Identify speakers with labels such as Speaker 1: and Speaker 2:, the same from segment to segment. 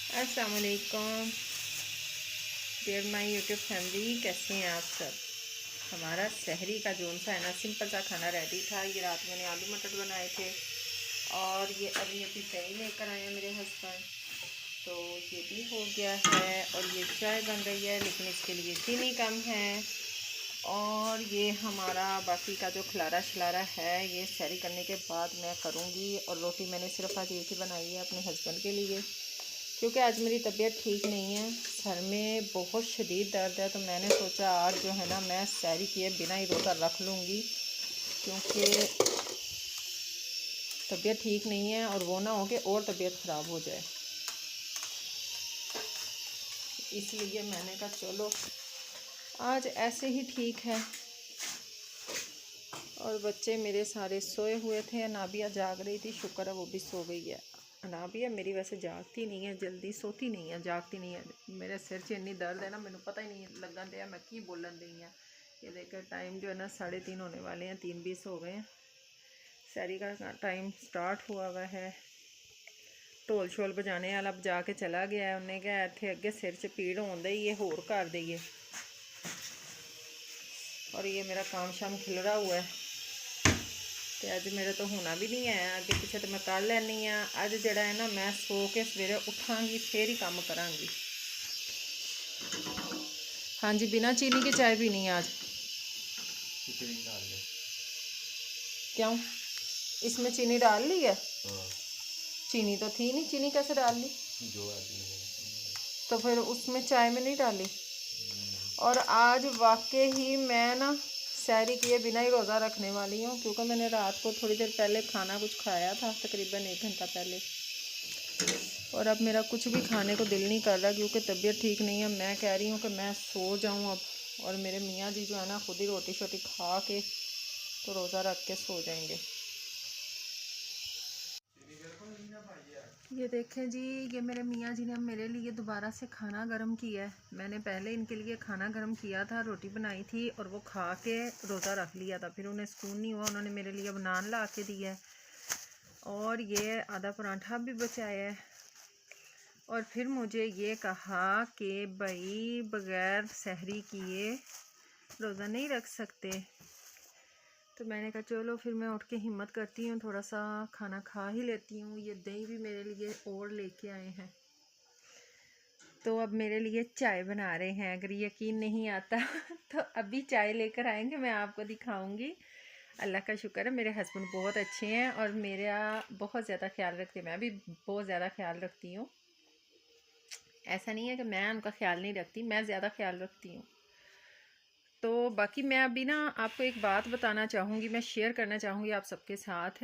Speaker 1: अस्सलाम वालेकुम dear my YouTube family, कैसे हैं आप सब। हमारा शहरी का जोन सा है ना, सिंपल सा खाना रेडी था। ये रात मैंने आलू मटर बनाए थे और ये अभी दही लेकर आए हैं मेरे हस्बैंड, तो ये भी हो गया है। और ये चाय बन रही है, लेकिन इसके लिए चीनी कम है। और ये हमारा बाकी का जो खलारा शलारा है ये सैरी करने के बाद मैं करूँगी। और रोटी मैंने सिर्फ आज एक ही बनाई है अपने हस्बैंड के लिए, क्योंकि आज मेरी तबीयत ठीक नहीं है, सर में बहुत शदीद दर्द है। तो मैंने सोचा आज जो है ना मैं सैरी किए बिना ही रोज़ा रख लूँगी, क्योंकि तबीयत ठीक नहीं है और वो ना हो कि और तबीयत ख़राब हो जाए। इसलिए मैंने कहा चलो आज ऐसे ही ठीक है। और बच्चे मेरे सारे सोए हुए थे। अनाबिया जाग रही थी, शुक्र है वो भी सो गई है। अनाबिया मेरी वैसे जागती नहीं है, जल्दी सोती नहीं है, जागती नहीं है। मेरे सिर से इन्नी दर्द है ना, मैंने पता ही नहीं लगन दिया मैं की बोलन दी है। ये देखकर टाइम जो है ना 3:30 होने वाले हैं, 3:20 हो गए हैं। सैरी का टाइम स्टार्ट हुआ हुआ है। ढोल शोल बजाने वाला बजा के चला गया है। उन्हें क्या इतने अगे सिर च पीड़ होंदा ही, ये होर कर दईए। और ये मेरा काम शाम खिलरा हुआ है, तो अज मेरे तो होना भी नहीं है। अगे पिछे तो मैं कर लैनी हाँ। अज जड़ा है ना मैं सो के सवेरे उठांगी फिर ही काम करांगी। हाँ जी, बिना चीनी की चाय पीनी है आज। क्यों, इसमें चीनी डाल ली है? चीनी तो थी नहीं, चीनी कैसे डाल ली? तो फिर उसमें चाय में नहीं डाली। और आज वाकई ही मैं ना सैरी किए बिना ही रोज़ा रखने वाली हूँ, क्योंकि मैंने रात को थोड़ी देर पहले खाना कुछ खाया था, तकरीबन 1 घंटा पहले। और अब मेरा कुछ भी खाने को दिल नहीं कर रहा, क्योंकि तबीयत ठीक नहीं है। मैं कह रही हूँ कि मैं सो जाऊँ अब। और मेरे मियाँ जी जो है ना खुद ही रोटी शोटी खा के तो रोज़ा रख के सो जाएंगे। ये देखें जी, ये मेरे मियाँ जी ने मेरे लिए दोबारा से खाना गर्म किया है। मैंने पहले इनके लिए खाना गर्म किया था, रोटी बनाई थी और वो खा के रोज़ा रख लिया था। फिर उन्हें सुकून नहीं हुआ, उन्होंने मेरे लिए अब नान ला के दिया है और ये आधा पराठा भी बचाया है। और फिर मुझे ये कहा कि भाई बग़ैर सहरी किए रोज़ा नहीं रख सकते। तो मैंने कहा चलो फिर मैं उठ के हिम्मत करती हूँ, थोड़ा सा खाना खा ही लेती हूँ। ये दही भी मेरे लिए और लेके आए हैं, तो अब मेरे लिए चाय बना रहे हैं। अगर यकीन नहीं आता तो अभी चाय लेकर आएंगे, मैं आपको दिखाऊंगी। अल्लाह का शुक्र है, मेरे हस्बैंड बहुत अच्छे हैं और मेरा बहुत ज़्यादा ख्याल रखते हैं। मैं भी बहुत ज़्यादा ख्याल रखती हूँ। ऐसा नहीं है कि मैं उनका ख्याल नहीं रखती, मैं ज़्यादा ख्याल रखती हूँ। तो बाकी मैं अभी ना आपको एक बात बताना चाहूँगी, मैं शेयर करना चाहूँगी आप सबके साथ।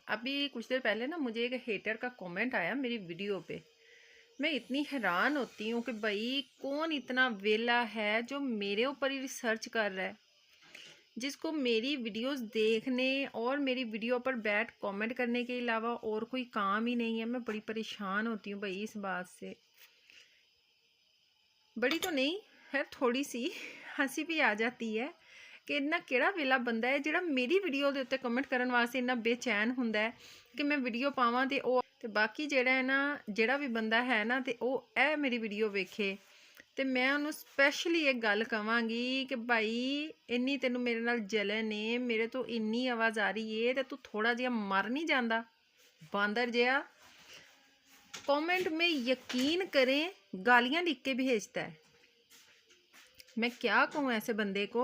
Speaker 1: अभी कुछ देर पहले ना मुझे एक हेटर का कमेंट आया मेरी वीडियो पे। मैं इतनी हैरान होती हूँ कि भाई कौन इतना वेला है जो मेरे ऊपर ही रिसर्च कर रहा है, जिसको मेरी वीडियोस देखने और मेरी वीडियो पर बैठ कमेंट करने के अलावा और कोई काम ही नहीं है। मैं बड़ी परेशान होती हूँ भाई इस बात से। बड़ी तो नहीं है, थोड़ी सी हंसी भी आ जाती है कि इन्ना केड़ा वेला बंदा है जिहड़ा मेरी वीडियो के उत्ते कमेंट करने वास्ते इन्ना बेचैन हुंदा है कि मैं वीडियो पावां ते ओह ते बाकी जिहड़ा है ना, जिहड़ा भी बंदा है ना ते ओह ए मेरी वीडियो वेखे ते मैं उन्होंने स्पैशली एक गल कवांगी कि भाई इन्नी तेनू मेरे नाल जलन है, मेरे तो इन्नी आवाज़ आ रही है ते तू थोड़ा जिहा मर नहीं जांदा बांदर जिहा। कमेंट में यकीन करें गालियां लिख के भेजता है। मैं क्या कहूँ ऐसे बंदे को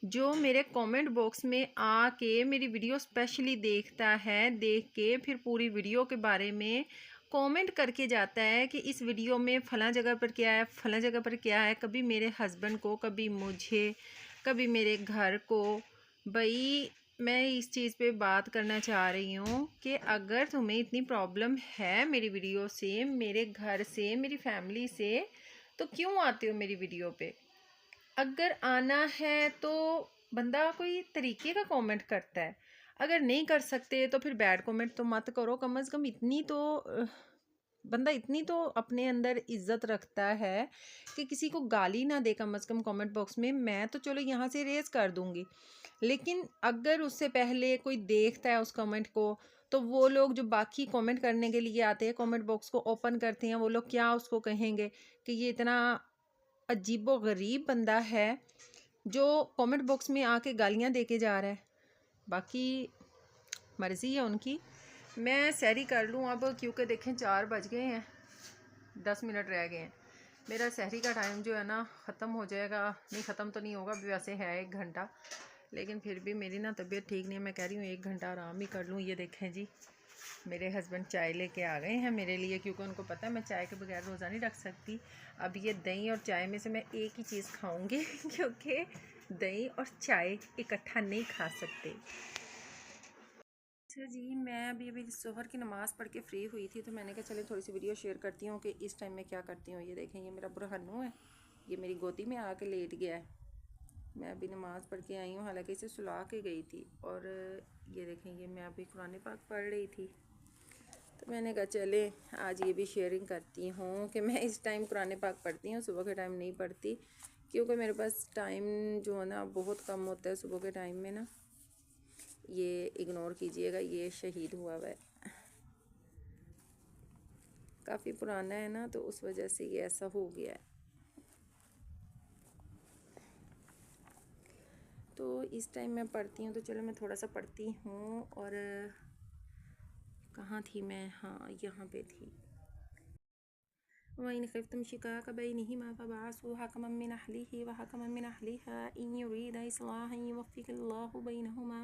Speaker 1: जो मेरे कमेंट बॉक्स में आके मेरी वीडियो स्पेशली देखता है, देख के फिर पूरी वीडियो के बारे में कमेंट करके जाता है कि इस वीडियो में फ़लाँ जगह पर क्या है, फ़लाँ जगह पर क्या है। कभी मेरे हस्बैंड को, कभी मुझे, कभी मेरे घर को। भाई मैं इस चीज़ पे बात करना चाह रही हूँ कि अगर तुम्हें इतनी प्रॉब्लम है मेरी वीडियो से, मेरे घर से, मेरी फैमिली से, तो क्यों आते हो मेरी वीडियो पे। अगर आना है तो बंदा कोई तरीके का कमेंट करता है, अगर नहीं कर सकते तो फिर बैड कमेंट तो मत करो। कम से कम इतनी तो बंदा इतनी तो अपने अंदर इज्जत रखता है कि किसी को गाली ना दे कम से कम कमेंट बॉक्स में। मैं तो चलो यहाँ से रेज कर दूँगी, लेकिन अगर उससे पहले कोई देखता है उस कमेंट को तो वो लोग जो बाकी कमेंट करने के लिए आते हैं, कमेंट बॉक्स को ओपन करते हैं, वो लोग क्या उसको कहेंगे कि ये इतना अजीबो गरीब बंदा है जो कमेंट बॉक्स में आके गालियां दे के जा रहा है। बाकी मर्ज़ी है उनकी। मैं सहरी कर लूँ अब, क्योंकि देखें 4 बज गए हैं, 10 मिनट रह गए हैं। मेरा सहरी का टाइम जो है ना ख़त्म हो जाएगा। नहीं, ख़त्म तो नहीं होगा, वैसे है 1 घंटा, लेकिन फिर भी मेरी ना तबीयत ठीक नहीं है। मैं कह रही हूँ 1 घंटा आराम ही कर लूँ। ये देखें जी, मेरे हस्बैंड चाय लेके आ गए हैं मेरे लिए, क्योंकि उनको पता है मैं चाय के बगैर रोज़ा नहीं रख सकती। अब ये दही और चाय में से मैं एक ही चीज़ खाऊंगी क्योंकि दही और चाय इकट्ठा नहीं खा सकते। अच्छा जी, मैं अभी ज़ोहर की नमाज़ पढ़ के फ्री हुई थी, तो मैंने कहा चले थोड़ी सी वीडियो शेयर करती हूँ कि इस टाइम में क्या करती हूँ। ये देखें, ये मेरा बुरहानू है, ये मेरी गोदी में आके लेट गया है। मैं अभी नमाज़ पढ़ के आई हूँ, हालांकि इसे सुला के गई थी। और ये देखें, ये मैं अभी कुरान पाक पढ़ रही थी, तो मैंने कहा चले आज ये भी शेयरिंग करती हूँ कि मैं इस टाइम कुरान पाक पढ़ती हूँ, सुबह के टाइम नहीं पढ़ती, क्योंकि मेरे पास टाइम जो है ना बहुत कम होता है सुबह के टाइम में ना। ये इग्नोर कीजिएगा, ये शहीद हुआ है, काफ़ी पुराना है ना, तो उस वजह से ये ऐसा हो गया है। तो इस टाइम मैं पढ़ती हूँ, तो चलो मैं थोड़ा सा पढ़ती हूँ। और कहाँ थी मैं? हाँ, यहाँ पे थी। वइन खिफ्तुम शिकाक बैनिहिमा फबअसू हकमम मिन अहलिही व हकमम मिन अहलिहा इन युरीदा इस्लाहन युवफ़्फ़िक़िल्लाहु बैनहुमा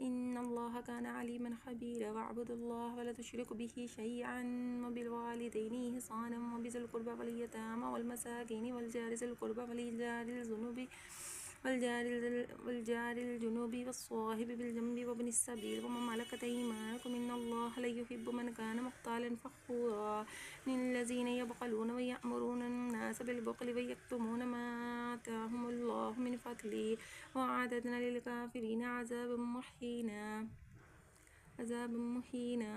Speaker 1: इन्नल्लाहा काना अलीमन खबीरा वअब्दुल्लाह वला तुश्रिकू बिही शैअन वबिलवालिदैनि इहसानन वबिज़िल क़ुरबा वल यतामा वल मसाकीनि वल जारि ज़िल क़ुरबा वलजारिल जुनूबि वस्साहिबि बिल जंबि वब्निस सबील वमा मलकत अयमानुकुम इन्नल्लाहा ला युहिब्बु मन काना मुख्तालन फ़ख़ूरा लिल्लज़ीना यबख़लूना व यअमुरूना अन्नास बिलबुख़्लि व यक्तुमूना मा आताहुमुल्लाहु मिन फ़ज़्लिहि व अअतदना लिलकाफ़िरीना अज़ाबन मुहीना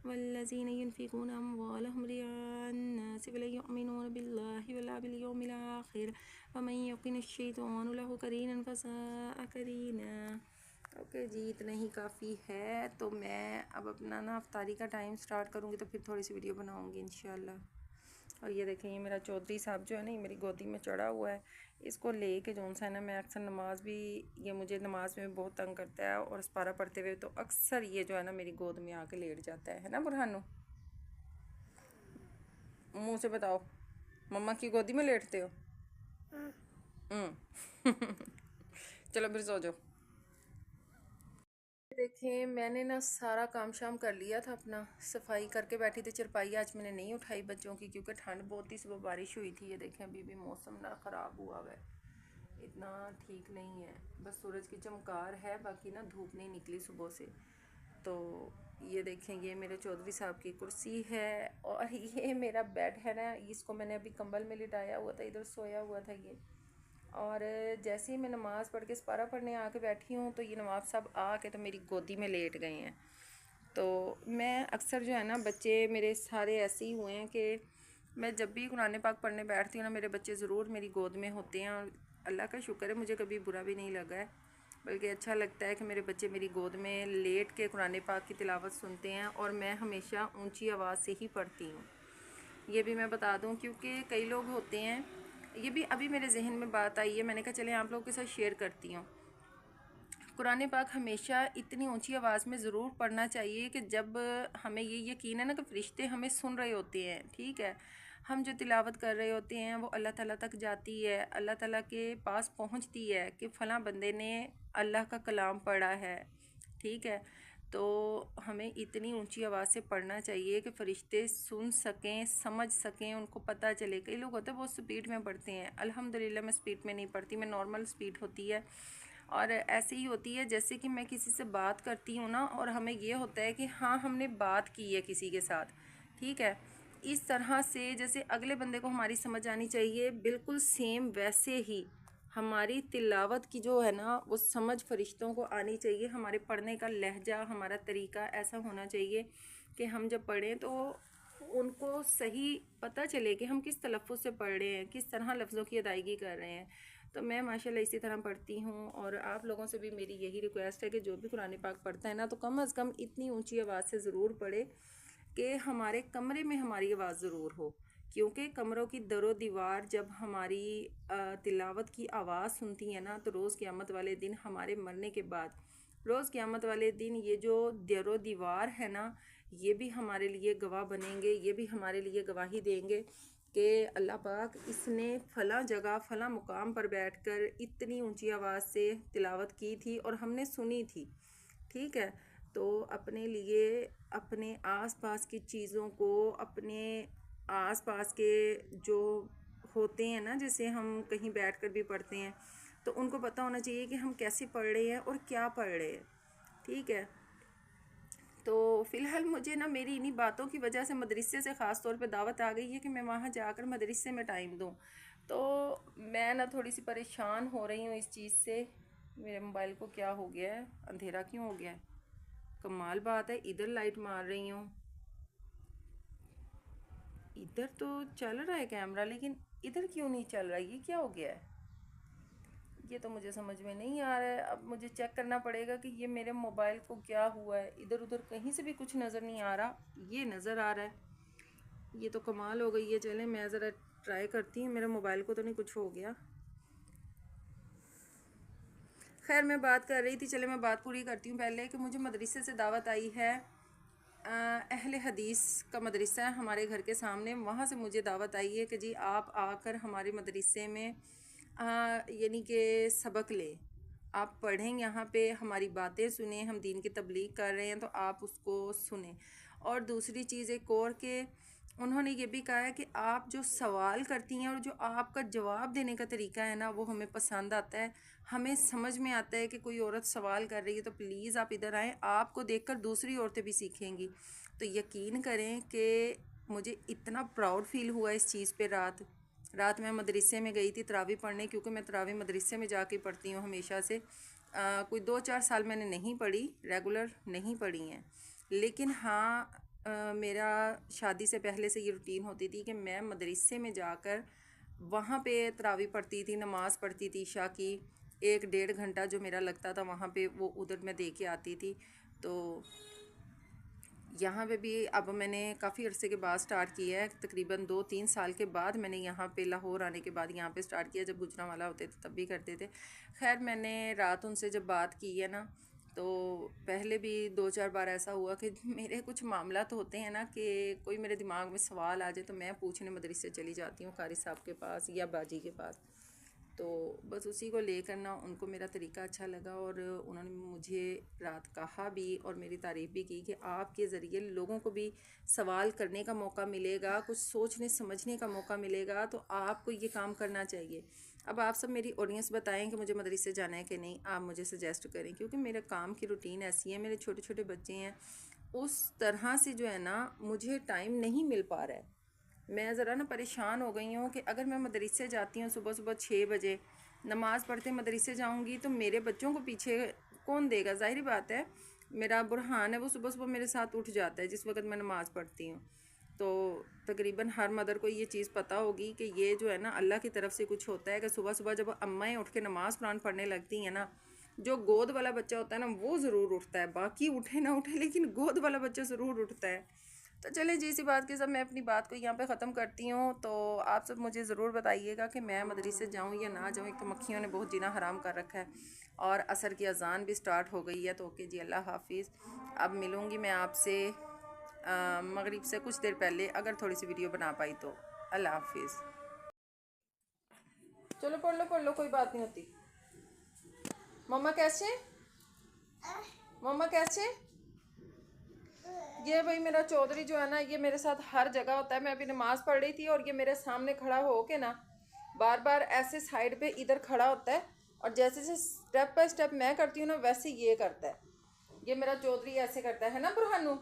Speaker 1: वल्लज़ीना युनफ़िक़ूना अम्वालहुम रिआअ अन्नास वला युमिनूना बिल्लाहि वला बिल यौमिल आखिर वमन यकुनिश्शैतानु लहु करीनन फसाअ करीना। ओके जी, इतना ही काफ़ी है। तो मैं अब अपना ना अफ्तारी का टाइम स्टार्ट करूँगी, तो फिर थोड़ी सी वीडियो बनाऊँगी इंशाल्लाह। और ये देखें, ये मेरा चौधरी साहब जो है ना, ये मेरी गोदी में चढ़ा हुआ है। इसको ले के जो सा है ना, मैं अक्सर नमाज भी, ये मुझे नमाज में बहुत तंग करता है, और इस्पारा पढ़ते हुए तो अक्सर ये जो है ना मेरी गोद में आके लेट जाता है ना बुरहानू? मुँह से बताओ, मम्मा की गोदी में लेटते हो? चलो फिर सो जाओ। देखें, मैंने ना सारा काम शाम कर लिया था, अपना सफाई करके बैठी थी। चरपाई आज मैंने नहीं उठाई बच्चों की, क्योंकि ठंड बहुत थी, सुबह बारिश हुई थी। ये देखें, अभी भी मौसम ना ख़राब हुआ है, इतना ठीक नहीं है, बस सूरज की चमकार है, बाकी ना धूप नहीं निकली सुबह से। तो ये देखें, ये मेरे चौधरी साहब की कुर्सी है, और ये मेरा बेड है ना, इसको मैंने अभी कंबल में लिटाया हुआ था, इधर सोया हुआ था ये। और जैसे ही मैं नमाज़ पढ़ के सपारा पढ़ने आके बैठी हूँ, तो ये नवाब साहब आके तो मेरी गोदी में लेट गए हैं। तो मैं अक्सर जो है ना, बच्चे मेरे सारे ऐसे ही हुए हैं कि मैं जब भी कुरान पाक पढ़ने बैठती हूँ ना, मेरे बच्चे ज़रूर मेरी गोद में होते हैं। और अल्लाह का शुक्र है, मुझे कभी बुरा भी नहीं लगा है, बल्कि अच्छा लगता है कि मेरे बच्चे मेरी गोद में लेट के कुरान पाक की तिलावत सुनते हैं। और मैं हमेशा ऊँची आवाज़ से ही पढ़ती हूँ, ये भी मैं बता दूँ, क्योंकि कई लोग होते हैं, ये भी अभी मेरे जहन में बात आई है, मैंने कहा चले आप लोगों के साथ शेयर करती हूँ। कुरान पाक हमेशा इतनी ऊंची आवाज़ में ज़रूर पढ़ना चाहिए कि जब हमें ये यकीन है ना कि फ़रिश्ते हमें सुन रहे होते हैं, ठीक है, हम जो तिलावत कर रहे होते हैं वो अल्लाह ताला तक जाती है, अल्लाह ताला के पास पहुंचती है कि फ़लाँ बंदे ने अल्लाह का कलाम पढ़ा है, ठीक है। तो हमें इतनी ऊंची आवाज़ से पढ़ना चाहिए कि फ़रिश्ते सुन सकें, समझ सकें, उनको पता चले। कई लोग होते हैं बहुत स्पीड में पढ़ते हैं, अल्हम्दुलिल्लाह मैं स्पीड में नहीं पढ़ती, मैं नॉर्मल स्पीड होती है। और ऐसे ही होती है जैसे कि मैं किसी से बात करती हूँ ना, और हमें ये होता है कि हाँ हमने बात की है किसी के साथ, ठीक है, इस तरह से जैसे अगले बंदे को हमारी समझ आनी चाहिए, बिल्कुल सेम वैसे ही हमारी तिलावत की जो है ना वो समझ फरिश्तों को आनी चाहिए। हमारे पढ़ने का लहजा, हमारा तरीका ऐसा होना चाहिए कि हम जब पढ़ें तो उनको सही पता चले कि हम किस तलफ़्फ़ुज़ से पढ़ रहे हैं, किस तरह लफ्ज़ों की अदायगी कर रहे हैं। तो मैं माशाल्लाह इसी तरह पढ़ती हूँ। और आप लोगों से भी मेरी यही रिक्वेस्ट है कि जो भी कुरान पाक पढ़ता है ना, तो कम अज़ कम इतनी ऊंची आवाज़ से ज़रूर पढ़े कि हमारे कमरे में हमारी आवाज़ ज़रूर हो, क्योंकि कमरों की दरो दीवार जब हमारी तिलावत की आवाज़ सुनती है ना, तो रोज़ क़यामत वाले दिन, हमारे मरने के बाद रोज़ क़यामत वाले दिन, ये जो दरो दीवार है ना, ये भी हमारे लिए गवाह बनेंगे, ये भी हमारे लिए गवाही देंगे कि अल्लाह पाक इसने फ़लाँ जगह फ़लाँ मुकाम पर बैठकर इतनी ऊंची आवाज़ से तिलावत की थी और हमने सुनी थी। ठीक है, तो अपने लिए, अपने आसपास की चीज़ों को, अपने आसपास के जो होते हैं ना, जैसे हम कहीं बैठकर भी पढ़ते हैं, तो उनको पता होना चाहिए कि हम कैसे पढ़ रहे हैं और क्या पढ़ रहे हैं। ठीक है, तो फ़िलहाल मुझे ना मेरी इन्हीं बातों की वजह से मदरसे से ख़ास तौर पे दावत आ गई है कि मैं वहाँ जाकर मदरसे में टाइम दूँ। तो मैं ना थोड़ी सी परेशान हो रही हूँ इस चीज़ से। मेरे मोबाइल को क्या हो गया है, अंधेरा क्यों हो गया है? कमाल बात है, इधर लाइट मार रही हूँ, इधर तो चल रहा है कैमरा, लेकिन इधर क्यों नहीं चल रहा है? ये क्या हो गया है? ये तो मुझे समझ में नहीं आ रहा है। अब मुझे चेक करना पड़ेगा कि ये मेरे मोबाइल को क्या हुआ है। इधर उधर कहीं से भी कुछ नज़र नहीं आ रहा, ये नज़र आ रहा है। ये तो कमाल हो गई है। चलें मैं ज़रा ट्राई करती हूँ, मेरे मोबाइल को तो नहीं कुछ हो गया। खैर मैं बात कर रही थी, चले मैं बात पूरी करती हूँ पहले, कि मुझे मदरसे से दावत आई है। अहले हदीस का मदरसा है हमारे घर के सामने, वहाँ से मुझे दावत आई है कि जी आप आकर हमारे मदरसे में यानी कि सबक लें, आप पढ़ें, यहाँ पे हमारी बातें सुने, हम दीन की तबलीग कर रहे हैं तो आप उसको सुने। और दूसरी चीज़ एक और, के उन्होंने ये भी कहा है कि आप जो सवाल करती हैं और जो आपका जवाब देने का तरीका है ना, वो हमें पसंद आता है। हमें समझ में आता है कि कोई औरत सवाल कर रही है तो प्लीज़ आप इधर आएँ, आपको देखकर दूसरी औरतें भी सीखेंगी। तो यकीन करें कि मुझे इतना प्राउड फील हुआ इस चीज़ पे। रात मैं मदरसे में गई थी तरावी पढ़ने, क्योंकि मैं तरावी मदरसे में जाके पढ़ती हूँ हमेशा से। कोई 2-4 साल मैंने नहीं पढ़ी, रेगुलर नहीं पढ़ी हैं, लेकिन हाँ मेरा शादी से पहले से ये रूटीन होती थी कि मैं मदरसे में जाकर वहाँ पे तरावी पढ़ती थी, नमाज़ पढ़ती थी ईशा की। 1-1.5 घंटा जो मेरा लगता था वहाँ पे, वो उधर मैं दे के आती थी। तो यहाँ पे भी अब मैंने काफ़ी अरसे के बाद स्टार्ट किया है, तकरीबन 2-3 साल के बाद मैंने यहाँ पे लाहौर आने के बाद यहाँ पे स्टार्ट किया। जब गुजरांवाला होते थे तब भी करते थे। खैर मैंने रात उनसे जब बात की है ना, तो पहले भी 2-4 बार ऐसा हुआ कि मेरे कुछ मामला तो होते हैं ना, कि कोई मेरे दिमाग में सवाल आ जाए तो मैं पूछने मदरसे चली जाती हूँ कारी साहब के पास या बाजी के पास। तो बस उसी को लेकर ना उनको मेरा तरीका अच्छा लगा, और उन्होंने मुझे रात कहा भी और मेरी तारीफ़ भी की कि आपके ज़रिए लोगों को भी सवाल करने का मौका मिलेगा, कुछ सोचने समझने का मौका मिलेगा, तो आपको ये काम करना चाहिए। अब आप सब मेरी ऑडियंस बताएं कि मुझे मदरसे जाना है कि नहीं, आप मुझे सजेस्ट करें, क्योंकि मेरे काम की रूटीन ऐसी है, मेरे छोटे छोटे बच्चे हैं, उस तरह से जो है ना मुझे टाइम नहीं मिल पा रहा है। मैं ज़रा ना परेशान हो गई हूँ कि अगर मैं मदरसे जाती हूँ सुबह सुबह 6 बजे, नमाज़ पढ़ते मदरसे जाऊँगी, तो मेरे बच्चों को पीछे कौन देगा? ज़ाहिर बात है, मेरा बुरहान है वो सुबह सुबह मेरे साथ उठ जाता है जिस वक्त मैं नमाज़ पढ़ती हूँ। तो तकरीबन हर मदर को ये चीज़ पता होगी कि ये जो है ना अल्लाह की तरफ से कुछ होता है, कि सुबह सुबह जब अम्माएँ उठ के नमाज़ कुरान पढ़ने लगती हैं ना, जो गोद वाला बच्चा होता है ना वो ज़रूर उठता है, बाकी उठे ना उठे लेकिन गोद वाला बच्चा ज़रूर उठता है। तो चले जी, इसी बात के साथ मैं अपनी बात को यहाँ पे ख़त्म करती हूँ। तो आप सब मुझे ज़रूर बताइएगा कि मैं मदरसे जाऊँ या ना जाऊँ। एक तो मक्खियों ने बहुत जीना हराम कर रखा है और असर की अजान भी स्टार्ट हो गई है। तो ओके जी, अल्लाह हाफिज़। अब मिलूँगी मैं आपसे मगरिब से कुछ देर पहले, अगर थोड़ी सी वीडियो बना पाई तो। अल्लाह हाफिज़। चलो पढ़ लो, कोई बात नहीं होती। मम्मा कैसे? मम्मा कैसे? ये भाई मेरा चौधरी जो है ना, ये मेरे साथ हर जगह होता है। मैं अभी नमाज़ पढ़ रही थी और ये मेरे सामने खड़ा हो के ना बार बार ऐसे साइड पे इधर खड़ा होता है, और जैसे जैसे स्टेप बाय स्टेप मैं करती हूँ ना वैसे ये करता है। ये मेरा चौधरी ऐसे करता है ना बुरहानू।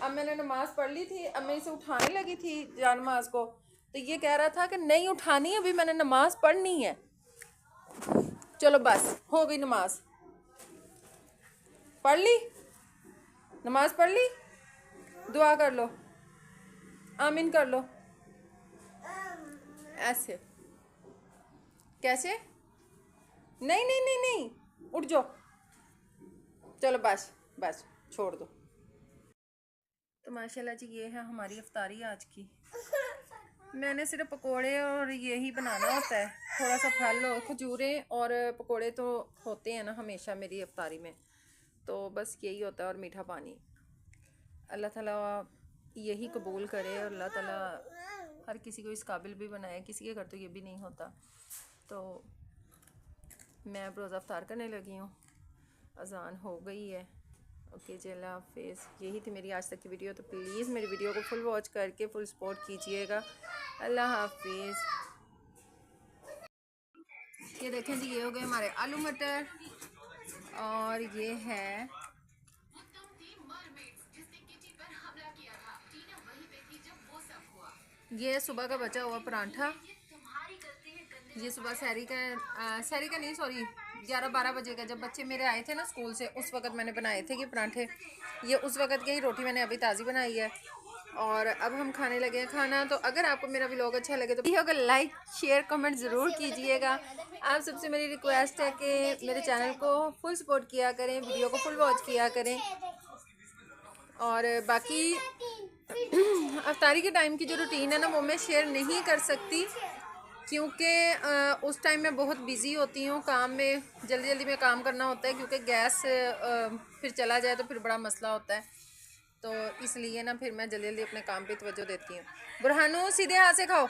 Speaker 1: अब मैंने नमाज़ पढ़ ली थी, अब मैं इसे उठाने लगी थी जान नमाज को, तो ये कह रहा था कि नहीं उठानी, अभी मैंने नमाज़ पढ़नी है। चलो बस हो गई नमाज, पढ़ ली नमाज, पढ़ ली, दुआ कर लो, आमीन कर लो ऐसे। कैसे? नहीं नहीं नहीं नहीं, उठ जाओ, चलो बस बस छोड़ दो। तो माशाल्लाह जी ये है हमारी इफ्तारी आज की। मैंने सिर्फ पकोड़े और यही बनाना होता है, थोड़ा सा फल हो, खजूरें और पकोड़े तो होते हैं ना हमेशा मेरी इफ्तारी में, तो बस यही होता है और मीठा पानी। अल्लाह ताला यही कबूल करे और अल्लाह ताला हर किसी को इस काबिल भी बनाए, किसी के घर तो ये भी नहीं होता। तो मैं अब रोज़ा इफ्तार करने लगी हूँ, अजान हो गई है। ओके जी, अल्लाह हाफिज़। यही थी मेरी आज तक की वीडियो, तो प्लीज़ मेरी वीडियो को फुल वॉच करके फुल सपोर्ट कीजिएगा। अल्लाह हाफिज़। ये देखें जी, ये हो गए हमारे आलू मटर और ये है ये सुबह का बचा हुआ परांठा। ये सुबह सहरी का नहीं, सॉरी 11-12 बजे का, जब बच्चे मेरे आए थे ना स्कूल से उस वक्त मैंने बनाए थे ये परांठे। ये उस वक्त की ही रोटी मैंने अभी ताज़ी बनाई है और अब हम खाने लगे हैं खाना। तो अगर आपको मेरा व्लॉग अच्छा लगे तो अगर लाइक शेयर कमेंट ज़रूर कीजिएगा। आप सबसे मेरी रिक्वेस्ट है कि मेरे चैनल को फुल सपोर्ट किया करें, वीडियो को फुल वॉच किया करें। और बाकी अफ्तारी के टाइम की जो रूटीन है ना वो मैं शेयर नहीं कर सकती, क्योंकि उस टाइम मैं बहुत बिज़ी होती हूँ काम में, जल्दी जल्दी में काम करना होता है, क्योंकि गैस फिर चला जाए तो फिर बड़ा मसला होता है। तो इसलिए ना फिर मैं जल्दी जल्दी अपने काम पे तवज्जो देती हूँ। बुरहानू सीधे हाथ से खाओ।